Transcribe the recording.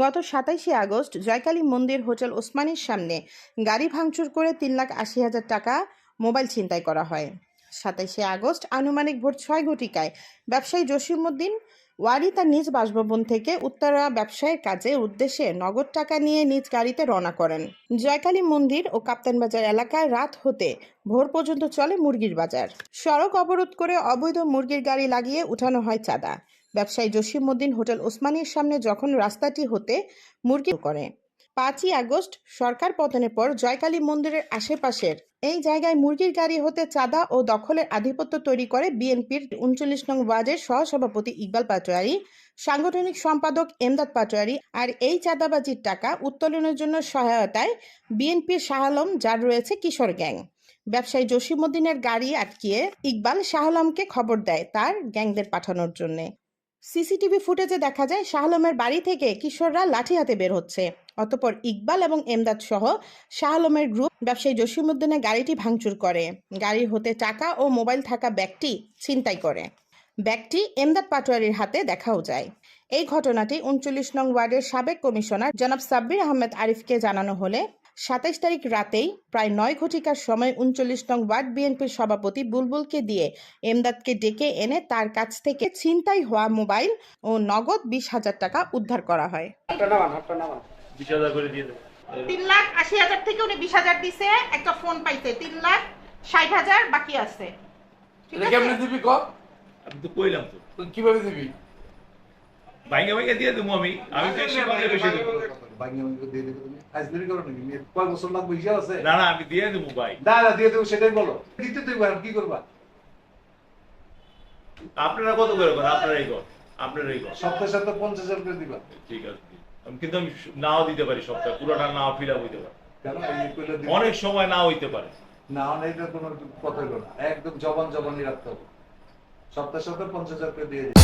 গত ২৭শে আগস্ট জয়কালী মন্দির হোটেল ওসমানীর সামনে গাড়ি ভাঙচুর করে ৩,৮০,০০০ টাকা মোবাইল ছিনতাই করা হয়। ২৭শে আগস্ট আনুমানিক ভোর ৬ ঘটিকায় ব্যবসায়ী জসিমউদ্দিন ওয়ারি তার নিজ বাসভবন থেকে উত্তরা ব্যবসায়ের কাজে উদ্দেশ্যে নগদ টাকা নিয়ে নিজ গাড়িতে রওনা করেন। জয়কালী মন্দির ও কাপ্তানবাজার এলাকায় রাত হতে ভোর পর্যন্ত চলে মুরগির বাজার। সড়ক অবরোধ করে অবৈধ মুরগির গাড়ি লাগিয়ে উঠানো হয় চাঁদা। ব্যবসায়ী জসিমউদ্দিন হোটেল ওসমানীর সামনে যখন রাস্তাটি হতে মুরগি করে ৫ই আগস্ট সরকার পতনের পর জয়কালী মন্দিরের আশেপাশের এই জায়গায় মুরগির গাড়ি হতে চাঁদা ও দখলের আধিপত্য তৈরি করে বিএনপির ৩৯ নং ওয়ার্ডের সহসভাপতি ইকবাল পাটোয়ারি, সাংগঠনিক সম্পাদক এমদাদ পাটোয়ারি। আর এই চাঁদাবাজির টাকা উত্তোলনের জন্য সহায়তায় বিএনপির শাহ আলম, যার রয়েছে কিশোর গ্যাং। ব্যবসায়ী জসিমউদ্দিনের গাড়ি আটকিয়ে ইকবাল শাহ আলমকে খবর দেয় তার গ্যাংদের পাঠানোর জন্য। সিসিটিভি ফুটেজে দেখা যায় শাহ আলমের বাড়ি থেকে কিশোররা লাঠি হাতে বের হচ্ছে। অতঃপর ইকবাল এবং এমদাদ সহ শাহ আলমের গ্রুপ ব্যবসায়ী জসিমউদ্দিনের গাড়িটি ভাঙচুর করে গাড়ি হতে টাকা ও মোবাইল থাকা ব্যাগটি ছিনতাই করে। ব্যাগটি এমদাদ পাটোয়ারির হাতে দেখাও যায়। এই ঘটনাটি ৩৯ নং ওয়ার্ডের সাবেক কমিশনার জনাব সাব্বির আহমেদ আরিফকে জানানো হলে ২৭ তারিখ রাতেই প্রায় ৯ ঘটিকার সময় ৩৯ নং ওয়ার্ড বিএনপির সভাপতি বুলবুলকে দিয়ে এমদাদকে ডেকে এনে তার কাছ থেকে ছিনতাই হওয়া মোবাইল ও নগদ ২০,০০০ টাকা উদ্ধার করা হয়। ৩,৮০,০০০ থেকে উনি ২০,০০০ দিছে, একটা ফোন পাইছে, ৩,৬০,০০০ বাকি আছে। কেমনে দিবি ক? আমি তো কইলাম তো কিভাবে দিবি? ভাইঙ্গা ভাইঙ্গা দিয়ে দেবো আমি বেশি করে বেশি দেবো। ভাইঙ্গা ভাইঙ্গা দিয়ে দেবো তুমি? আজমেরি করো নাকি? কয় বছর লাগবে হিসাব আছে? না না আমি দিয়ে দেবো ভাই। না না দিয়ে দেবো সেটাই বলো। দিতে দেবো আর কি করবা? আপনারা কত করে করেন? আপনারাই কর, আপনারাই কর। সপ্তাহে সপ্তাহে ৫০,০০০ করে দিবা। ঠিক আছে, কিন্তু আমি নাও দিতে পারি, সপ্তাহে পুরোটা নাও ফিল আপ হইতে পারে, কেন এই কইলে দিবা? অনেক সময় নাও হইতে পারে। না না এটা কোনো কথাই না, একদম জবানই রাখতে হবে। সপ্তাহে সপ্তাহে ৫০,০০০ করে দিয়ে দিবা।